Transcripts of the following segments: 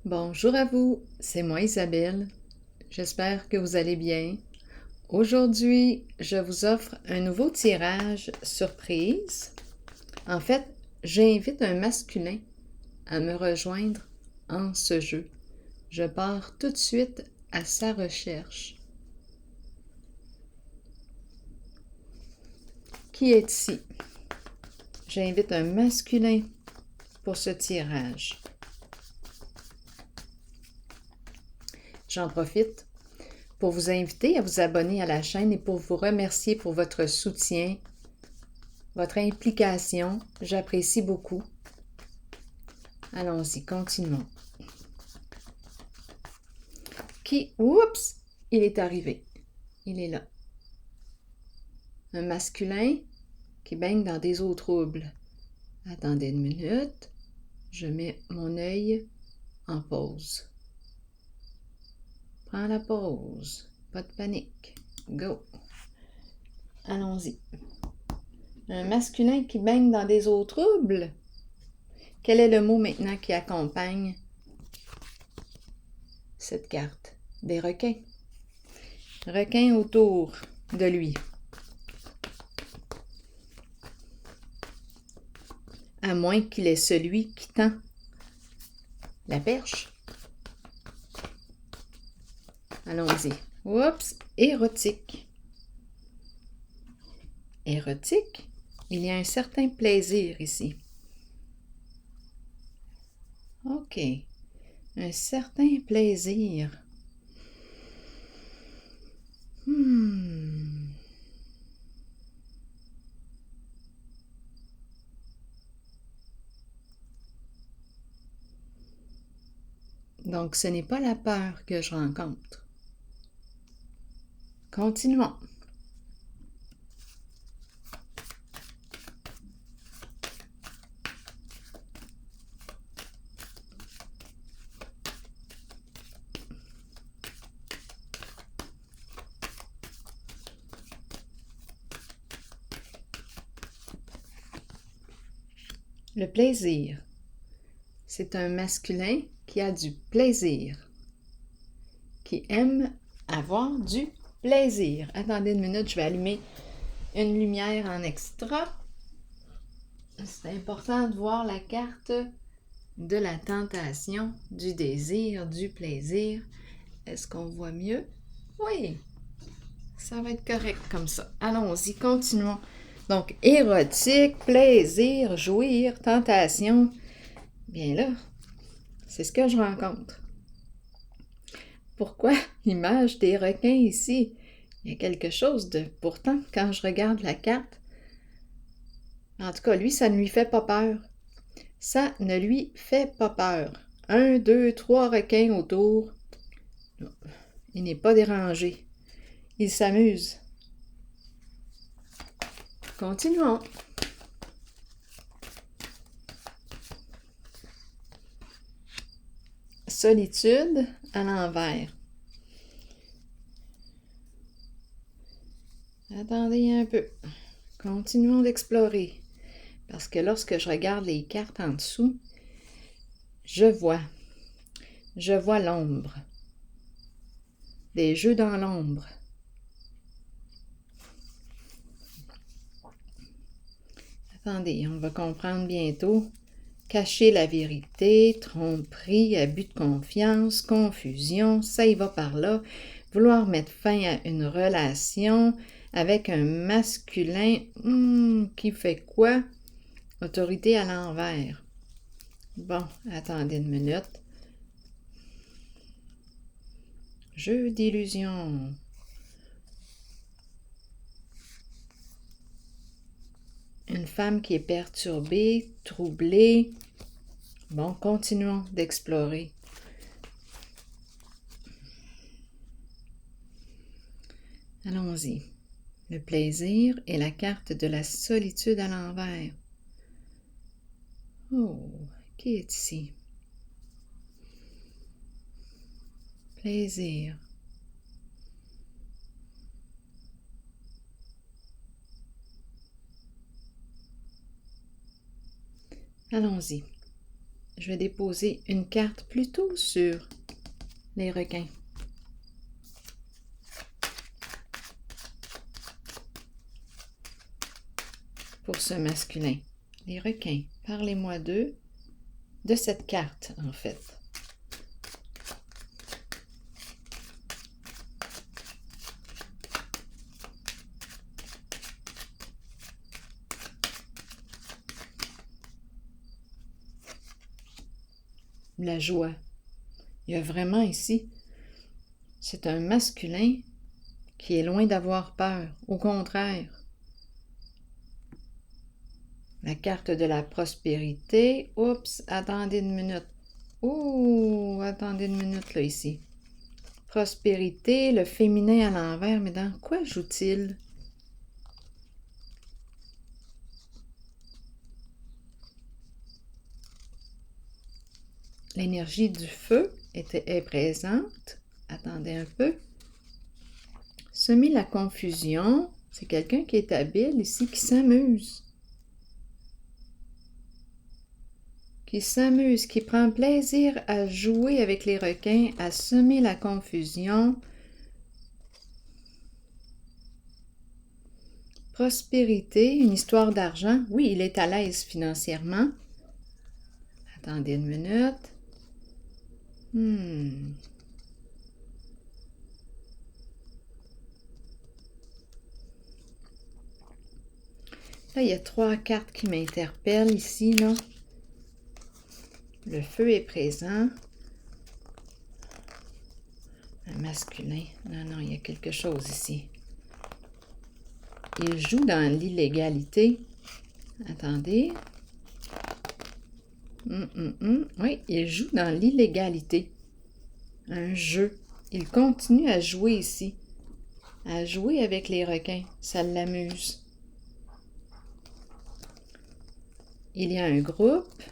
Bonjour à vous, c'est moi Isabelle. J'espère que vous allez bien. Aujourd'hui, je vous offre un nouveau tirage surprise. En fait, j'invite un masculin à me rejoindre en ce jeu. Je pars tout de suite à sa recherche. Qui est ici? J'invite un masculin pour ce tirage. J'en profite pour vous inviter à vous abonner à la chaîne et pour vous remercier pour votre soutien, votre implication. J'apprécie beaucoup. Allons-y, continuons. Oups, il est arrivé. Il est là. Un masculin qui baigne dans des eaux troubles. Attendez une minute. Je mets mon œil en pause. Prends la pause. Pas de panique. Go. Allons-y. Un masculin qui baigne dans des eaux troubles. Quel est le mot maintenant qui accompagne cette carte? Des requins. Requins autour de lui. À moins qu'il est celui qui tend la perche. Allons-y. Oups, érotique. Érotique? Il y a un certain plaisir ici. OK. Un certain plaisir. Donc, ce n'est pas la peur que je rencontre. Continuons. Le plaisir. C'est un masculin qui a du plaisir, qui aime avoir du plaisir. Attendez une minute, je vais allumer une lumière en extra. C'est important de voir la carte de la tentation, du désir, du plaisir. Est-ce qu'on voit mieux? Oui, ça va être correct comme ça. Allons-y, continuons. Donc, érotique, plaisir, jouir, tentation. Bien là, c'est ce que je rencontre. Pourquoi l'image des requins ici? Il y a quelque chose de... Pourtant, quand je regarde la carte, en tout cas, lui, ça ne lui fait pas peur. Ça ne lui fait pas peur. 1, 2, 3 requins autour. Il n'est pas dérangé. Il s'amuse. Continuons. Solitude à l'envers. Attendez un peu. Continuons d'explorer. Parce que lorsque je regarde les cartes en dessous, je vois l'ombre. Des jeux dans l'ombre. Attendez, on va comprendre bientôt. Cacher la vérité, tromperie, abus de confiance, confusion, ça y va par là. Vouloir mettre fin à une relation avec un masculin qui fait quoi? Autorité à l'envers. Bon, attendez une minute. Jeu d'illusion. Une femme qui est perturbée, troublée. Bon, continuons d'explorer. Allons-y. Le plaisir et la carte de la solitude à l'envers. Oh, qui est ici? Plaisir. Allons-y. je vais déposer une carte plutôt sur les requins. Pour ce masculin. Les requins, parlez-moi d'eux, de cette carte en fait. La joie. Il y a vraiment ici, c'est un masculin qui est loin d'avoir peur. Au contraire, la carte de la prospérité. Oups, attendez une minute. Oh, attendez une minute là ici. Prospérité, le féminin à l'envers, mais dans quoi joue-t-il? L'énergie du feu est présente. Attendez un peu. Semer la confusion. C'est quelqu'un qui est habile ici, qui s'amuse. Qui prend plaisir à jouer avec les requins, à semer la confusion. Prospérité, une histoire d'argent. Oui, il est à l'aise financièrement. Attendez une minute. Là, il y a 3 cartes qui m'interpellent ici, là. Le feu est présent. Un masculin. Non, il y a quelque chose ici. Il joue dans l'illégalité. Attendez. Oui, il joue dans l'illégalité. Un jeu. Il continue à jouer ici. À jouer avec les requins. Ça l'amuse. Il y a un groupe.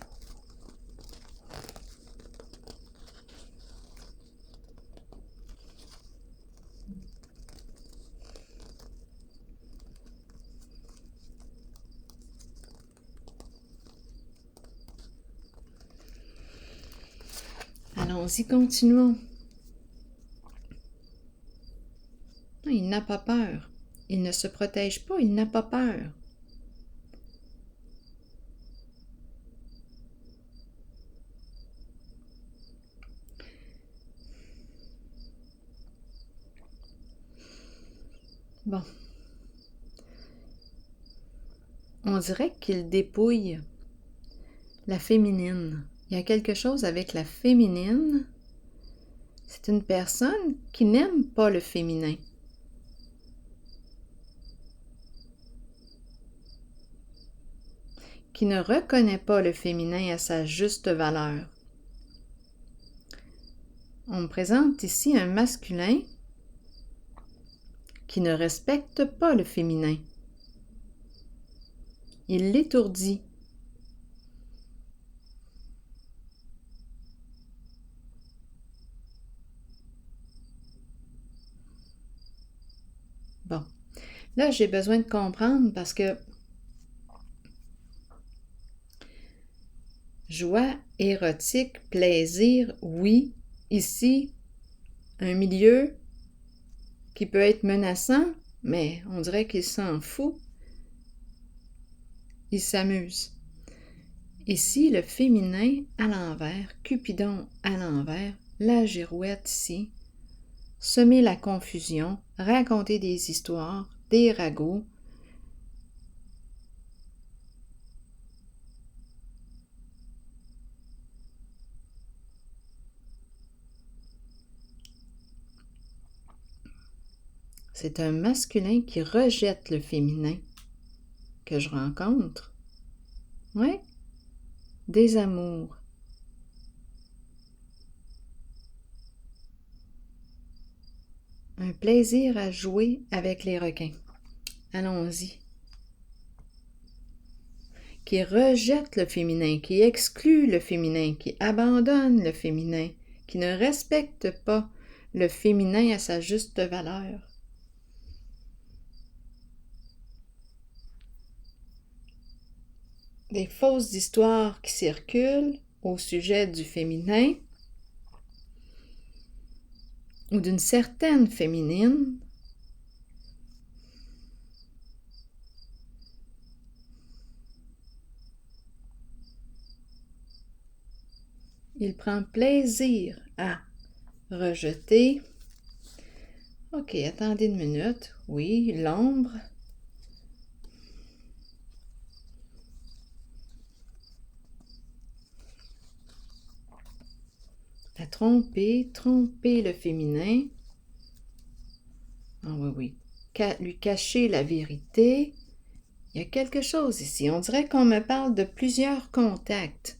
Allons-y, continuons. Il n'a pas peur. Il ne se protège pas, il n'a pas peur. Bon. On dirait qu'il dépouille la féminine. Il y a quelque chose avec la féminine. C'est une personne qui n'aime pas le féminin. Qui ne reconnaît pas le féminin à sa juste valeur. On me présente ici un masculin qui ne respecte pas le féminin. Il l'étourdit. Bon, là j'ai besoin de comprendre parce que joie, érotique, plaisir, oui, ici, un milieu qui peut être menaçant, mais on dirait qu'il s'en fout. Il s'amuse. Ici, le féminin à l'envers, Cupidon à l'envers, la girouette ici, semer la confusion, raconter des histoires, des ragots. C'est un masculin qui rejette le féminin que je rencontre. Oui, des amours. Un plaisir à jouer avec les requins. Allons-y. Qui rejette le féminin, qui exclut le féminin, qui abandonne le féminin, qui ne respecte pas le féminin à sa juste valeur. Des fausses histoires qui circulent, au sujet du féminin ou d'une certaine féminine, il prend plaisir à rejeter. OK, attendez une minute. Oui, l'ombre. La tromper le féminin. Ah oui. Lui cacher la vérité. Il y a quelque chose ici. On dirait qu'on me parle de plusieurs contacts.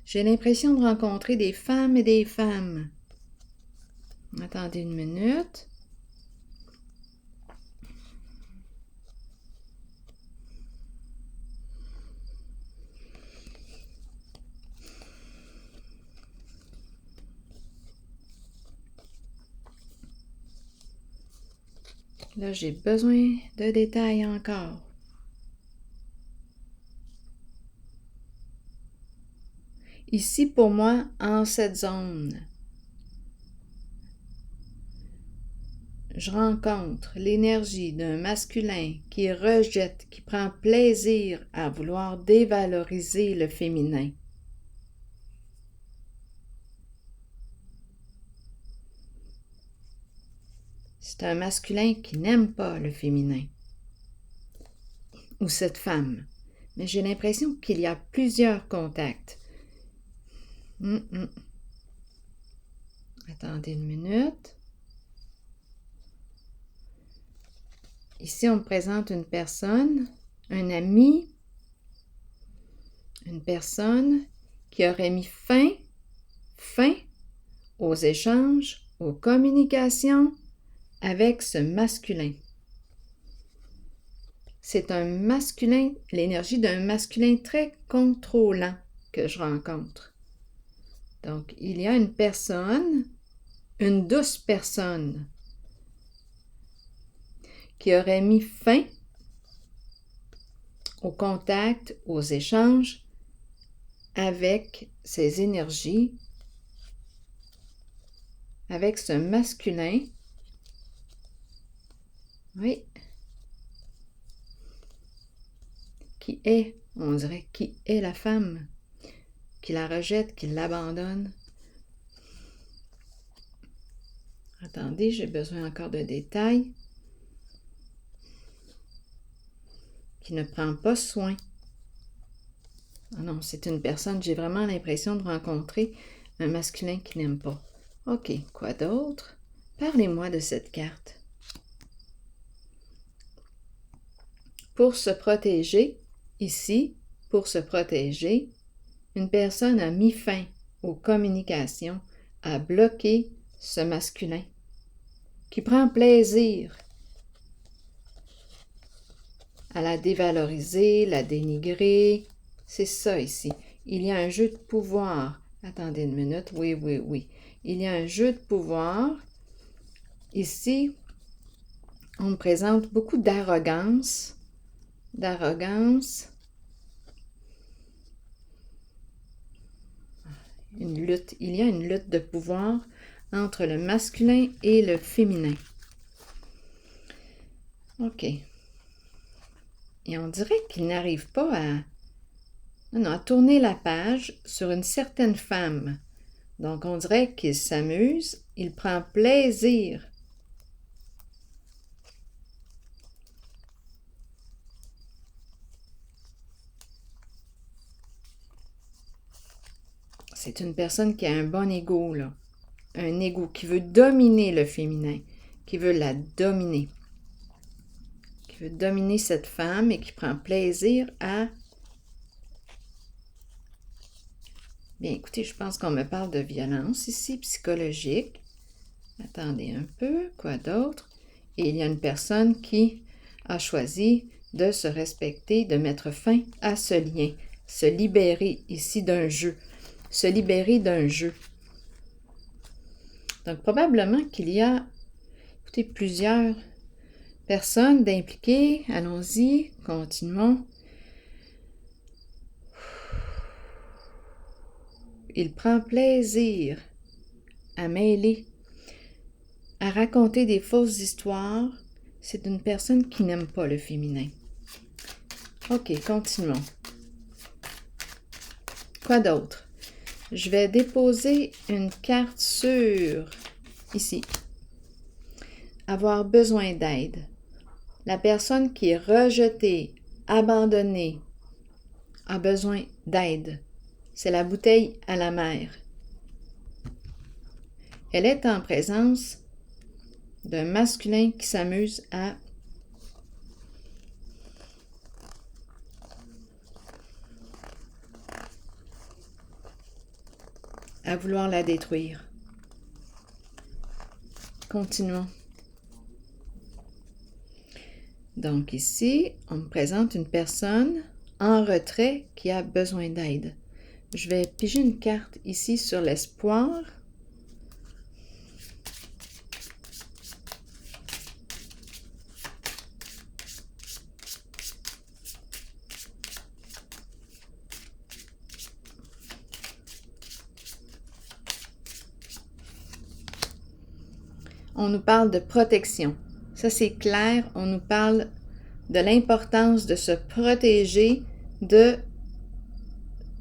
J'ai l'impression de rencontrer des femmes et des femmes. Attendez une minute. Là, j'ai besoin de détails encore. Ici, pour moi, en cette zone, je rencontre l'énergie d'un masculin qui rejette, qui prend plaisir à vouloir dévaloriser le féminin. C'est un masculin qui n'aime pas le féminin. Ou cette femme. Mais j'ai l'impression qu'il y a plusieurs contacts. Attendez une minute. Ici, on me présente une personne, un ami, une personne qui aurait mis fin aux échanges, aux communications avec ce masculin. C'est un masculin, l'énergie d'un masculin très contrôlant que je rencontre. Donc, il y a une personne, une douce personne, qui aurait mis fin au contact, aux échanges avec ces énergies, avec ce masculin. Oui. Qui est, on dirait, qui est la femme, qui la rejette, qui l'abandonne. Attendez, j'ai besoin encore de détails. Qui ne prend pas soin. Ah non, c'est une personne, j'ai vraiment l'impression de rencontrer un masculin qui n'aime pas. OK, quoi d'autre? Parlez-moi de cette carte. Pour se protéger, ici, pour se protéger, une personne a mis fin aux communications, a bloqué ce masculin qui prend plaisir à la dévaloriser, la dénigrer. C'est ça ici. Il y a un jeu de pouvoir. Attendez une minute. Oui. Il y a un jeu de pouvoir. Ici, on me présente beaucoup d'arrogance. Une lutte. Il y a une lutte de pouvoir entre le masculin et le féminin. OK. Et on dirait qu'il n'arrive pas à tourner la page sur une certaine femme. Donc, on dirait qu'il s'amuse, il prend plaisir. C'est une personne qui a un bon ego, là. Un ego qui veut dominer le féminin, qui veut la dominer. Qui veut dominer cette femme et qui prend plaisir à... Bien, écoutez, je pense qu'on me parle de violence ici, psychologique. Attendez un peu, quoi d'autre? Et il y a une personne qui a choisi de se respecter, de mettre fin à ce lien, se libérer ici d'un jeu, se libérer d'un jeu. Donc, probablement qu'il y a, écoutez, plusieurs personnes d'impliquer. Allons-y, continuons. il prend plaisir à mêler, à raconter des fausses histoires. C'est une personne qui n'aime pas le féminin. OK, continuons. Quoi d'autre? Je vais déposer une carte sur, ici, avoir besoin d'aide. La personne qui est rejetée, abandonnée, a besoin d'aide. C'est la bouteille à la mer. Elle est en présence d'un masculin qui s'amuse à vouloir la détruire. Continuons. Donc ici, on me présente une personne en retrait qui a besoin d'aide. Je vais piger une carte ici sur l'espoir. On nous parle de protection. Ça, c'est clair. On nous parle de l'importance de se protéger de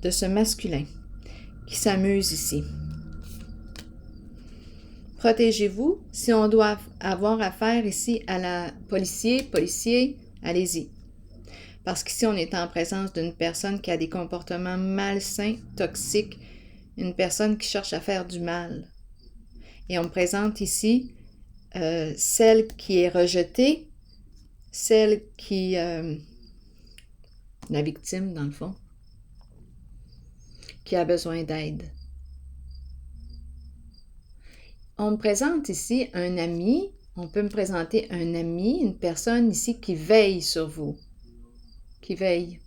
ce masculin qui s'amuse ici. Protégez-vous. Si on doit avoir affaire ici à la policier, allez-y. Parce qu'ici, on est en présence d'une personne qui a des comportements malsains, toxiques, une personne qui cherche à faire du mal. Et on me présente ici celle qui est rejetée, celle qui... la victime, dans le fond, qui a besoin d'aide. On me présente ici un ami, on peut me présenter un ami, une personne ici qui veille sur vous, qui veille.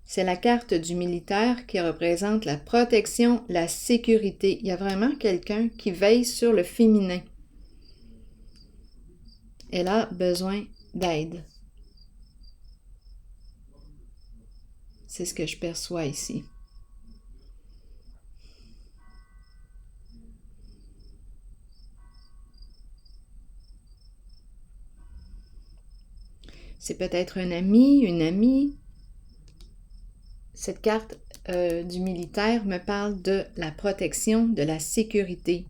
C'est la carte du militaire qui représente la protection, la sécurité. Il y a vraiment quelqu'un qui veille sur le féminin. Elle a besoin d'aide. C'est ce que je perçois ici. C'est peut-être un ami, une amie. Cette carte du militaire me parle de la protection, de la sécurité.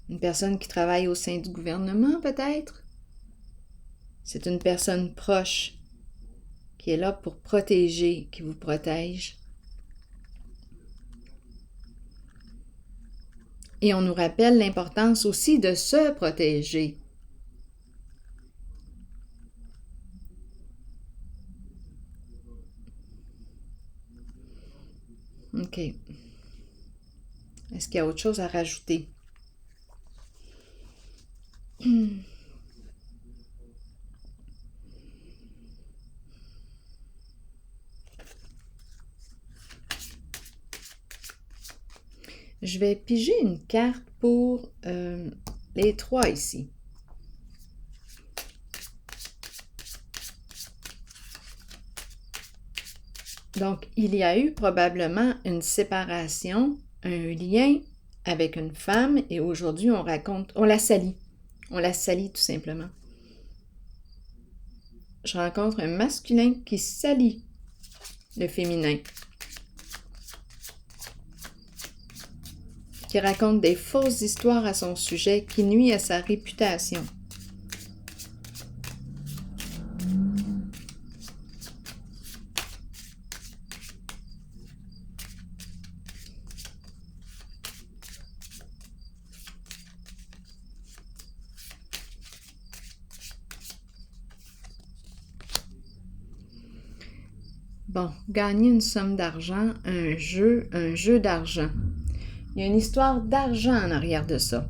Une personne qui travaille au sein du gouvernement, peut-être. C'est une personne proche qui est là pour protéger, qui vous protège. Et on nous rappelle l'importance aussi de se protéger. OK. Est-ce qu'il y a autre chose à rajouter? Je vais piger une carte pour les trois ici. Donc, il y a eu probablement une séparation, un lien avec une femme et aujourd'hui, on la salit. On la salit tout simplement. Je rencontre un masculin qui salit le féminin, qui raconte des fausses histoires à son sujet, qui nuit à sa réputation. Bon, gagner une somme d'argent, un jeu d'argent. Il y a une histoire d'argent en arrière de ça.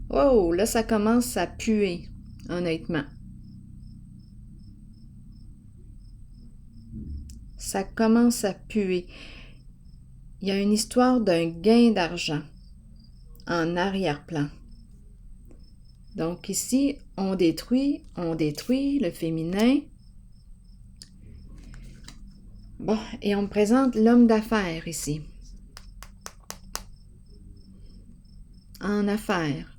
Oh, là, ça commence à puer, honnêtement. Ça commence à puer. Il y a une histoire d'un gain d'argent en arrière-plan. Donc ici, on détruit le féminin. Bon, et on me présente l'homme d'affaires ici. En affaires.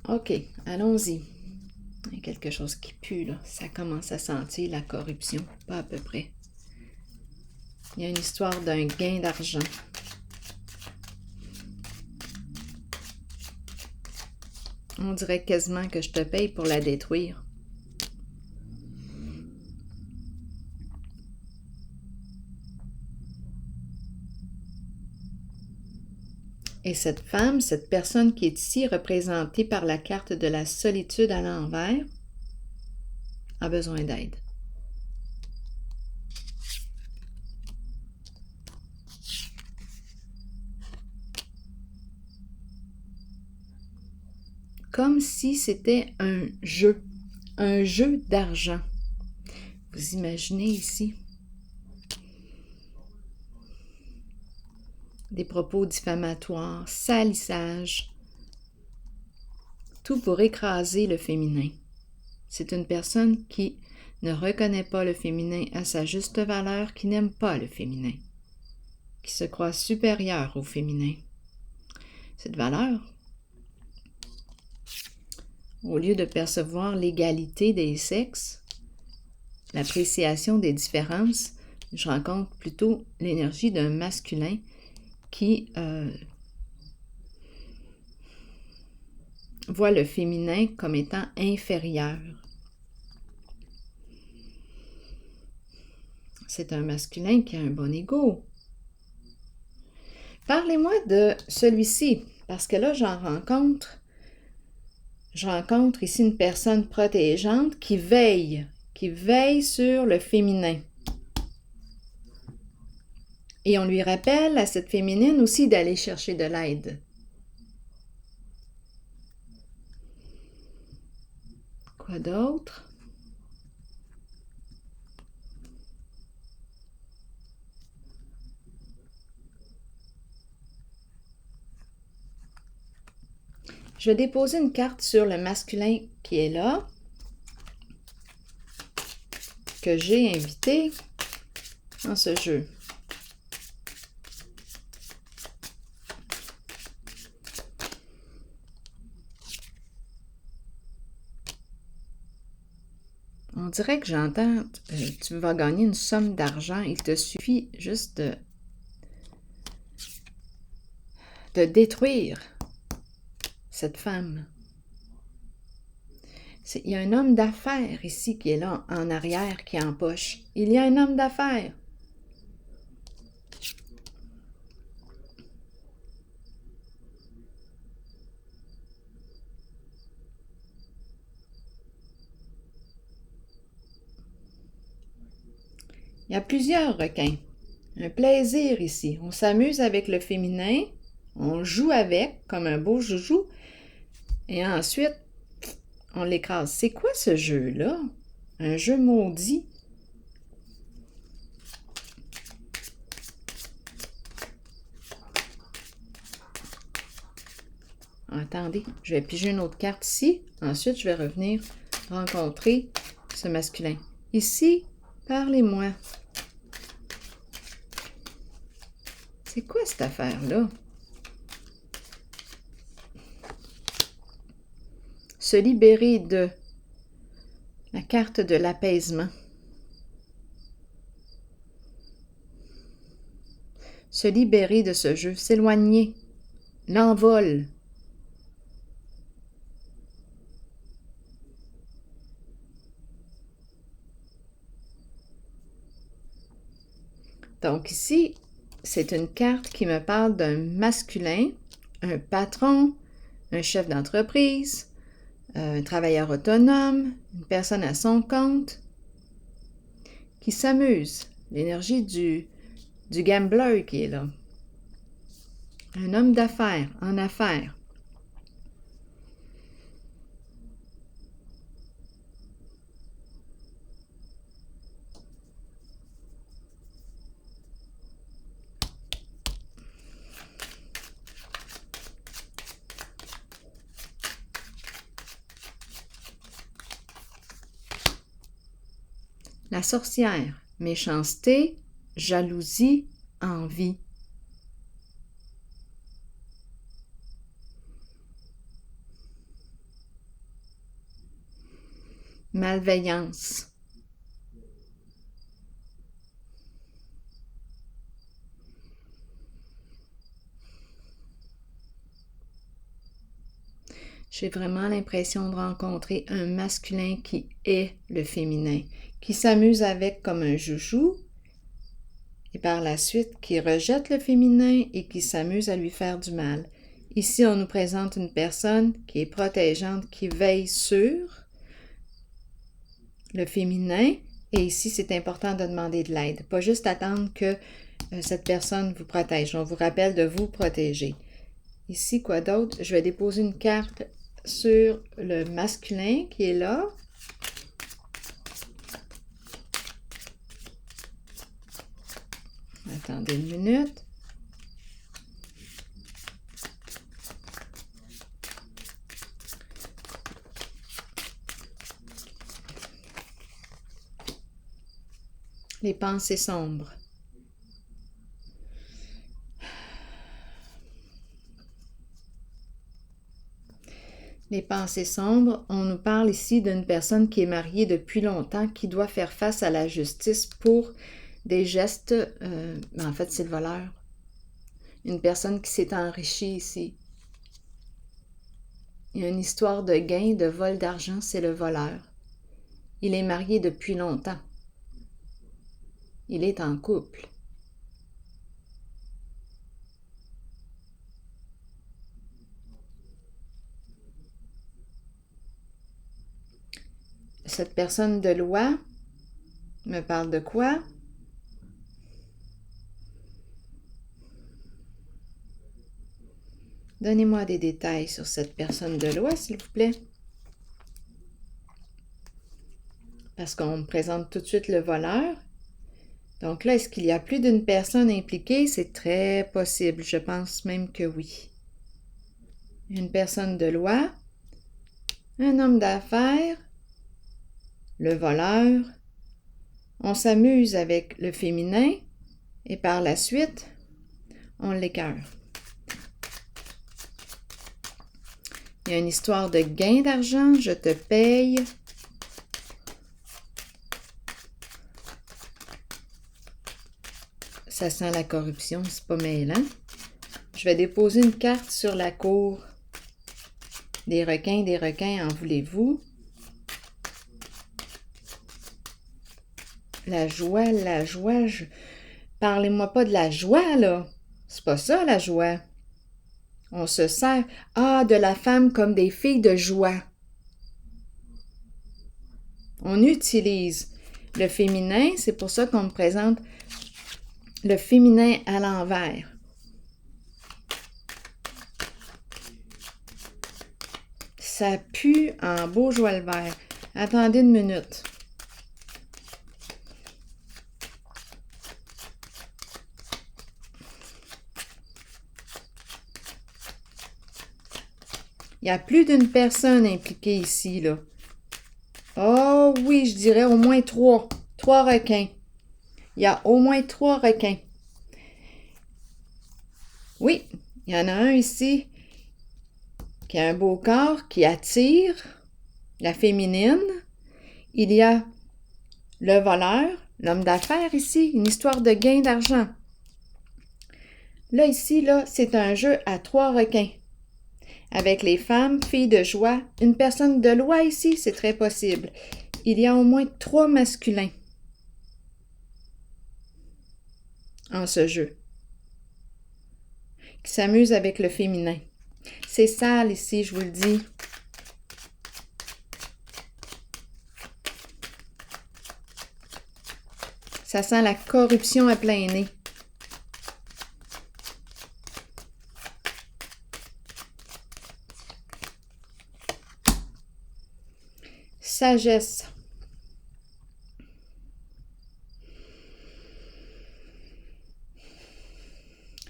OK, allons-y. Il y a quelque chose qui pue, là. Ça commence à sentir la corruption, pas à peu près. Il y a une histoire d'un gain d'argent. On dirait quasiment que je te paye pour la détruire. Et cette femme, cette personne qui est ici représentée par la carte de la solitude à l'envers, a besoin d'aide. Comme si c'était un jeu d'argent. Vous imaginez ici des propos diffamatoires, salissage, tout pour écraser le féminin. C'est une personne qui ne reconnaît pas le féminin à sa juste valeur, qui n'aime pas le féminin, qui se croit supérieur au féminin. Cette valeur, au lieu de percevoir l'égalité des sexes, l'appréciation des différences, je rencontre plutôt l'énergie d'un masculin qui voit le féminin comme étant inférieur. C'est un masculin qui a un bon ego. Parlez-moi de celui-ci, parce que là, je rencontre ici une personne protégeante qui veille sur le féminin. Et on lui rappelle à cette féminine aussi d'aller chercher de l'aide. Quoi d'autre? Je vais déposer une carte sur le masculin qui est là, que j'ai invité dans ce jeu. On dirait que j'entends, tu vas gagner une somme d'argent. Il te suffit juste de détruire cette femme. Il y a un homme d'affaires ici qui est là en arrière, qui empoche. Il y a un homme d'affaires. Il y a plusieurs requins. Un plaisir ici. On s'amuse avec le féminin. On joue avec, comme un beau joujou. Et ensuite, on l'écrase. C'est quoi ce jeu-là? Un jeu maudit. Attendez, je vais piger une autre carte ici. Ensuite, je vais revenir rencontrer ce masculin. Ici, parlez-moi. C'est quoi cette affaire-là? Se libérer de la carte de l'apaisement. Se libérer de ce jeu, s'éloigner, l'envol. Donc ici, c'est une carte qui me parle d'un masculin, un patron, un chef d'entreprise, un travailleur autonome, une personne à son compte, qui s'amuse. L'énergie du gambler qui est là. Un homme d'affaires, en affaires. La sorcière, méchanceté, jalousie, envie. Malveillance. J'ai vraiment l'impression de rencontrer un masculin qui est le féminin, qui s'amuse avec comme un joujou, et par la suite qui rejette le féminin et qui s'amuse à lui faire du mal. Ici, on nous présente une personne qui est protégeante, qui veille sur le féminin, et ici, c'est important de demander de l'aide, pas juste attendre que cette personne vous protège. On vous rappelle de vous protéger. Ici, quoi d'autre? Je vais déposer une carte sur le masculin qui est là. Attendez une minute. Les pensées sombres. Les pensées sombres, on nous parle ici d'une personne qui est mariée depuis longtemps, qui doit faire face à la justice pour des gestes, en fait c'est le voleur. Une personne qui s'est enrichie ici. Il y a une histoire de gain, de vol d'argent, c'est le voleur. Il est marié depuis longtemps. Il est en couple. Cette personne de loi me parle de quoi? Donnez-moi des détails sur cette personne de loi, s'il vous plaît. Parce qu'on me présente tout de suite le voleur. Donc là, est-ce qu'il y a plus d'une personne impliquée? C'est très possible. Je pense même que oui. Une personne de loi, un homme d'affaires, le voleur. On s'amuse avec le féminin et par la suite, on l'écœure. Il y a une histoire de gain d'argent, je te paye. Ça sent la corruption, c'est pas mêlant. Je vais déposer une carte sur la cour. Des requins, en voulez-vous? La joie, Parlez-moi pas de la joie, là. C'est pas ça, la joie. On se sert, de la femme comme des filles de joie. On utilise le féminin, c'est pour ça qu'on me présente le féminin à l'envers. Ça pue en beau joie le vert. Attendez une minute. Il y a plus d'une personne impliquée ici, là. Oh oui, je dirais au moins 3. 3 requins. Il y a au moins 3 requins. Oui, il y en a un ici qui a un beau corps, qui attire la féminine. Il y a le voleur, l'homme d'affaires ici, une histoire de gain d'argent. Là, ici, là, c'est un jeu à 3 requins. Avec les femmes, filles de joie, une personne de loi ici, c'est très possible. Il y a au moins 3 masculins en ce jeu qui s'amusent avec le féminin. C'est sale ici, je vous le dis. Ça sent la corruption à plein nez. Sagesse.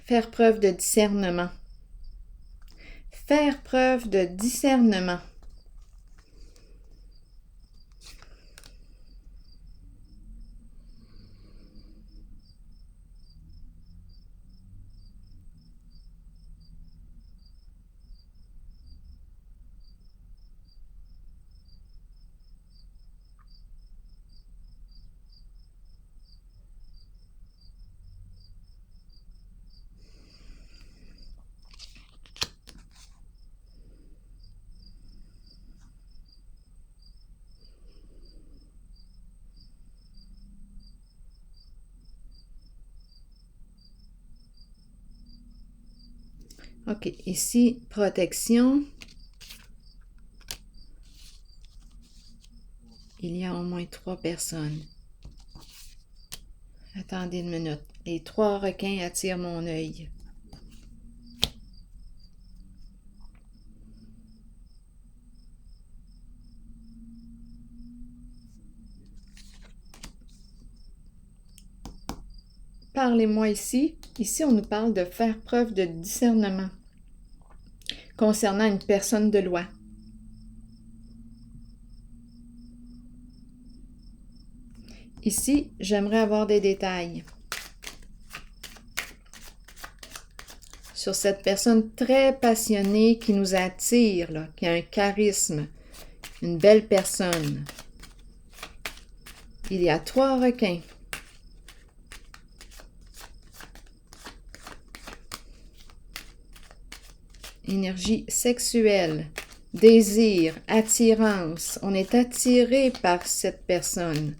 Faire preuve de discernement. Faire preuve de discernement. OK, ici, protection. Il y a au moins 3 personnes. Attendez une minute. Les 3 requins attirent mon œil. Parlez-moi ici. Ici, on nous parle de faire preuve de discernement concernant une personne de loi. Ici, j'aimerais avoir des détails sur cette personne très passionnée qui nous attire, là, qui a un charisme, une belle personne. Il y a 3 requins. Énergie sexuelle, désir, attirance. On est attiré par cette personne.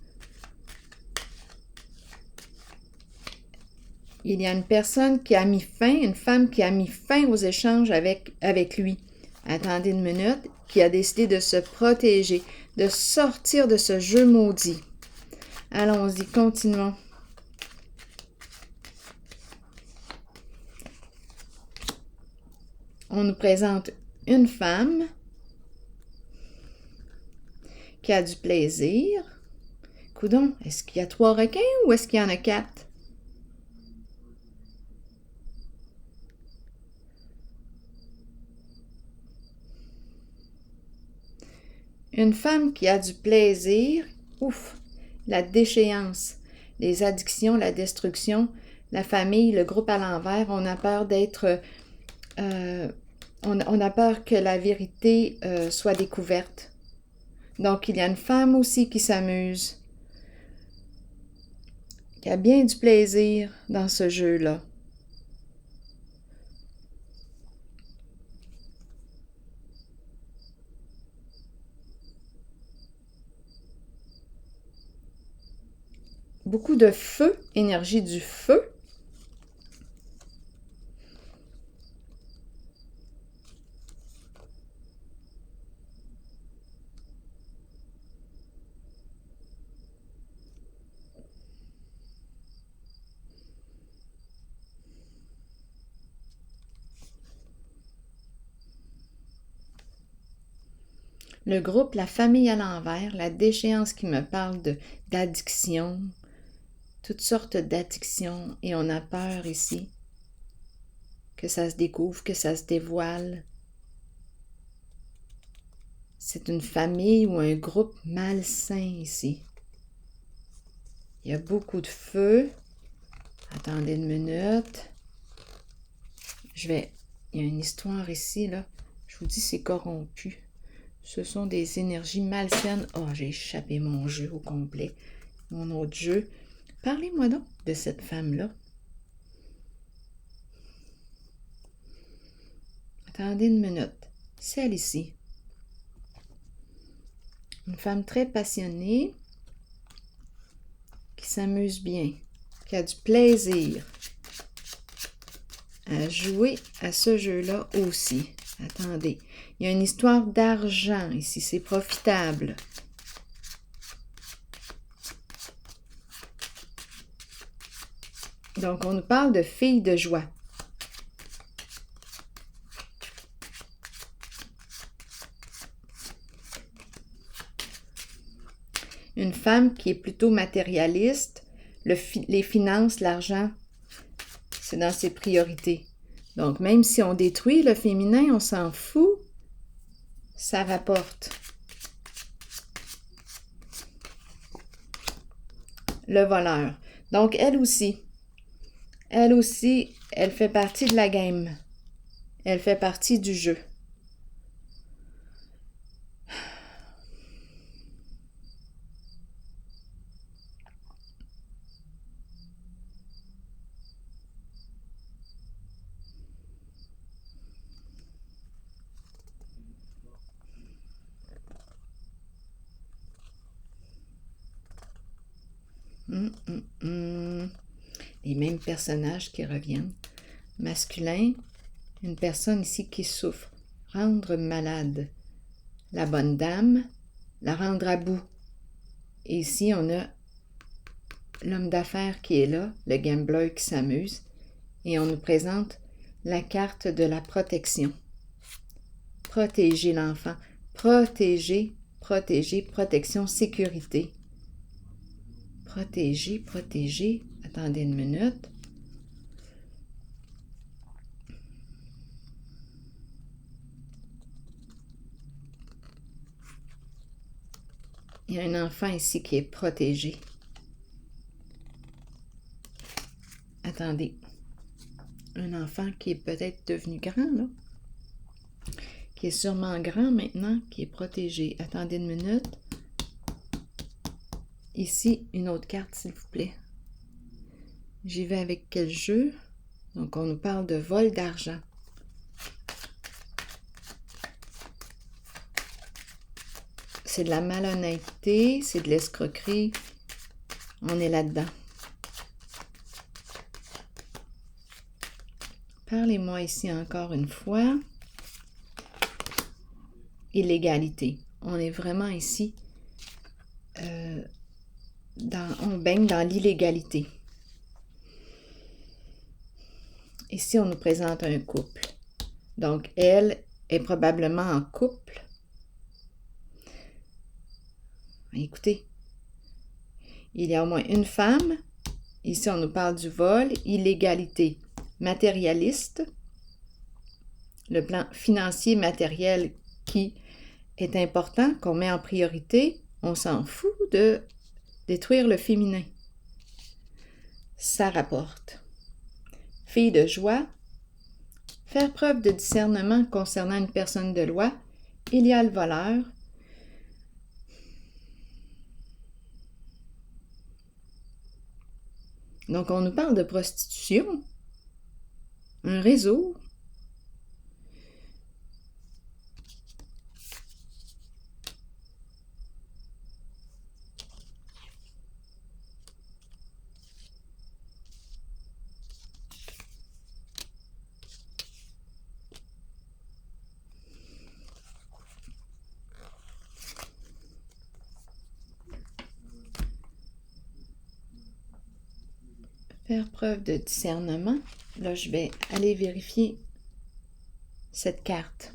Il y a une personne qui a mis fin, une femme qui a mis fin aux échanges avec lui. Attendez une minute, qui a décidé de se protéger, de sortir de ce jeu maudit. Allons-y, continuons. On nous présente une femme qui a du plaisir. Coudon, est-ce qu'il y a 3 requins ou est-ce qu'il y en a 4? Une femme qui a du plaisir, ouf, la déchéance, les addictions, la destruction, la famille, le groupe à l'envers, on a peur d'être... on a peur que la vérité soit découverte. Donc, il y a une femme aussi qui s'amuse, qui a bien du plaisir dans ce jeu-là. Beaucoup de feu, énergie du feu. Le groupe, la famille à l'envers, la déchéance qui me parle d'addiction, toutes sortes d'addictions, et on a peur ici que ça se découvre, que ça se dévoile. C'est une famille ou un groupe malsain ici. Il y a beaucoup de feu. Attendez une minute. Il y a une histoire ici, là. Je vous dis, c'est corrompu. Ce sont des énergies malsaines. Oh, j'ai échappé mon jeu au complet. Mon autre jeu. Parlez-moi donc de cette femme-là. Attendez une minute. Celle ici. Une femme très passionnée, qui s'amuse bien, qui a du plaisir à jouer à ce jeu-là aussi. Attendez, il y a une histoire d'argent ici, c'est profitable. Donc, on nous parle de fille de joie. Une femme qui est plutôt matérialiste, les finances, l'argent, c'est dans ses priorités. Donc, même si on détruit le féminin, on s'en fout, ça rapporte. Le voleur. Donc, elle aussi, elle fait partie de la game. Elle fait partie du jeu. Les mêmes personnages qui reviennent. Masculin, Une personne ici qui souffre. Rendre malade. La bonne dame, la rendre à bout. Et ici, on a l'homme d'affaires qui est là, le gambler qui s'amuse. Et on nous présente la carte de la protection. Protéger l'enfant. Protéger, protéger, protection, sécurité. Protéger, protéger. Attendez une minute. Il y a un enfant ici qui est protégé. Attendez. Un enfant qui est peut-être devenu grand, là. Qui est sûrement grand maintenant, qui est protégé. Attendez une minute. Ici, une autre carte, s'il vous plaît. J'y vais avec quel jeu? Donc, on nous parle de vol d'argent. C'est de la malhonnêteté, c'est de l'escroquerie. On est là-dedans. Parlez-moi ici encore une fois. Illégalité. On est vraiment ici, on baigne dans l'illégalité. Ici, on nous présente un couple. Donc, elle est probablement en couple. Écoutez, il y a au moins une femme. Ici, on nous parle du vol, illégalité matérialiste, le plan financier matériel qui est important, qu'on met en priorité. On s'en fout de détruire le féminin. Ça rapporte. Fille de joie, faire preuve de discernement concernant une personne de loi. Il y a le voleur. Donc, on nous parle de prostitution, un réseau. Faire preuve de discernement. Là, je vais aller vérifier cette carte.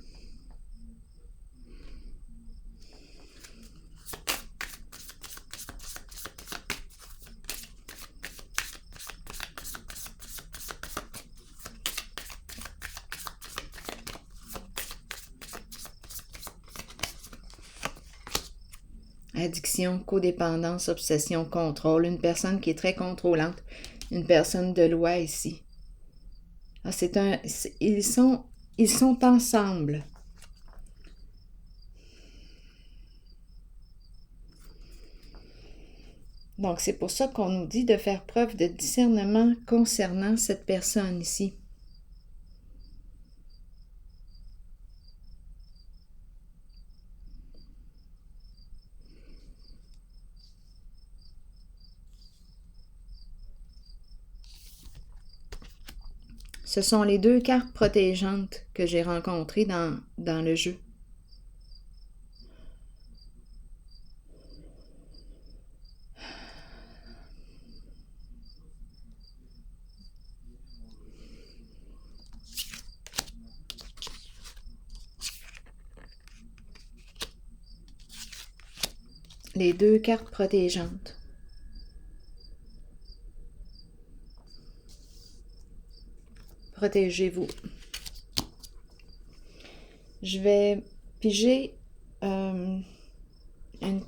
Addiction, codépendance, obsession, contrôle. Une personne qui est très contrôlante. Une personne de loi ici. Ah, ils sont ensemble. Donc, c'est pour ça qu'on nous dit de faire preuve de discernement concernant cette personne ici. Ce sont les deux cartes protégeantes que j'ai rencontrées dans le jeu. Les deux cartes protégeantes. Protégez-vous. Je vais piger une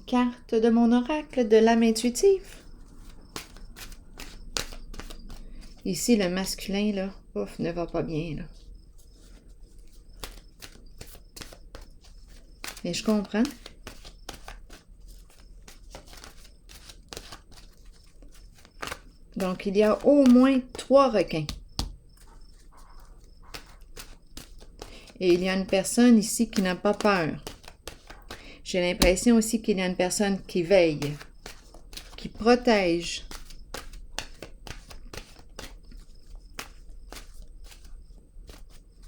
carte de mon oracle de l'âme intuitive. Ici, le masculin, là, ouf, ne va pas bien, là. Mais je comprends. Donc, il y a au moins 3 requins. Et il y a une personne ici qui n'a pas peur. J'ai l'impression aussi qu'il y a une personne qui veille, qui protège.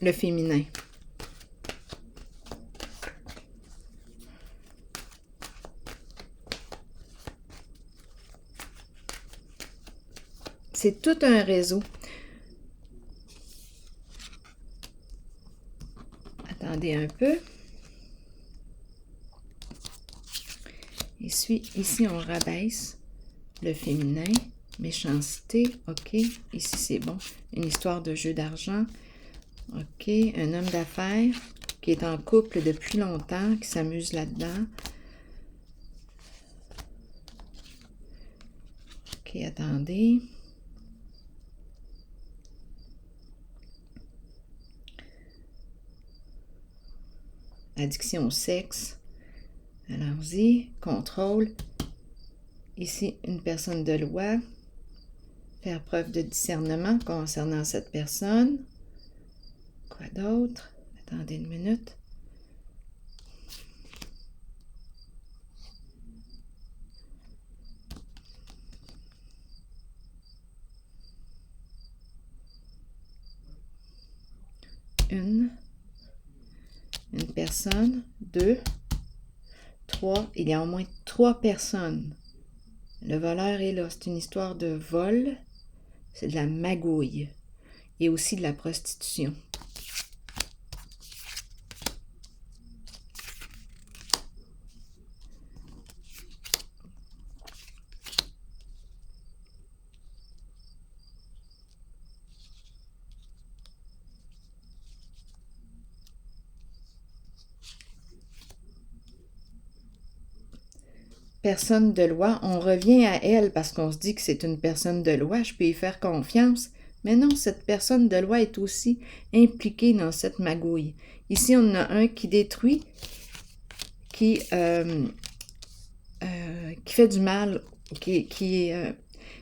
le féminin. C'est tout un réseau. Attendez un peu. Ici, on rabaisse le féminin. Méchanceté, ok. Ici, c'est bon. Une histoire de jeu d'argent. Ok. Un homme d'affaires qui est en couple depuis longtemps, qui s'amuse là-dedans. Ok, attendez. Addiction au sexe. Allons-y. Contrôle. Ici, une personne de loi. Faire preuve de discernement concernant cette personne. Quoi d'autre? Attendez une minute. Une personne, 2, 3. Il y a au moins 3 personnes. Le voleur est là. C'est une histoire de vol. C'est de la magouille. Et aussi de la prostitution. Personne de loi, on revient à elle parce qu'on se dit que c'est une personne de loi, je peux y faire confiance. Mais non, cette personne de loi est aussi impliquée dans cette magouille. Ici, on a un qui détruit, qui fait du mal, qui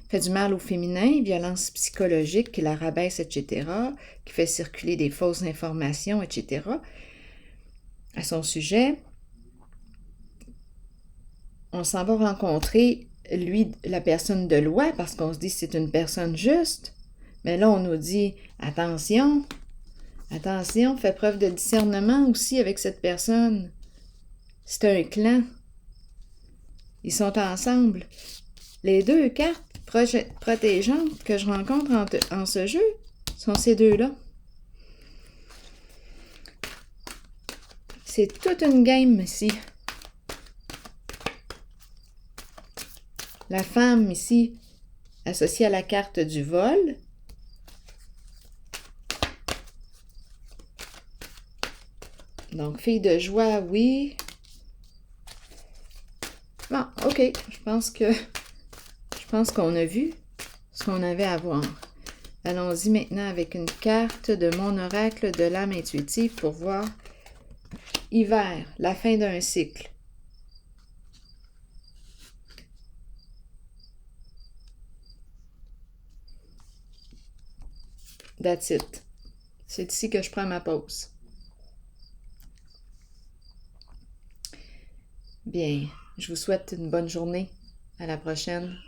fait du mal au féminin, violence psychologique, qui la rabaisse, etc., qui fait circuler des fausses informations, etc., à son sujet. On s'en va rencontrer, lui, la personne de loi, parce qu'on se dit que c'est une personne juste. Mais là, on nous dit, attention, attention, fais preuve de discernement aussi avec cette personne. C'est un clan. Ils sont ensemble. Les 2 cartes protégeantes que je rencontre en ce jeu sont ces 2-là. C'est toute une game ici. La femme ici, associée à la carte du vol. Donc, fille de joie, oui. Bon, ok. Je pense qu'on a vu ce qu'on avait à voir. Allons-y maintenant avec une carte de mon oracle de l'âme intuitive pour voir hiver, la fin d'un cycle. That's it. C'est ici que je prends ma pause. Bien, je vous souhaite une bonne journée. À la prochaine.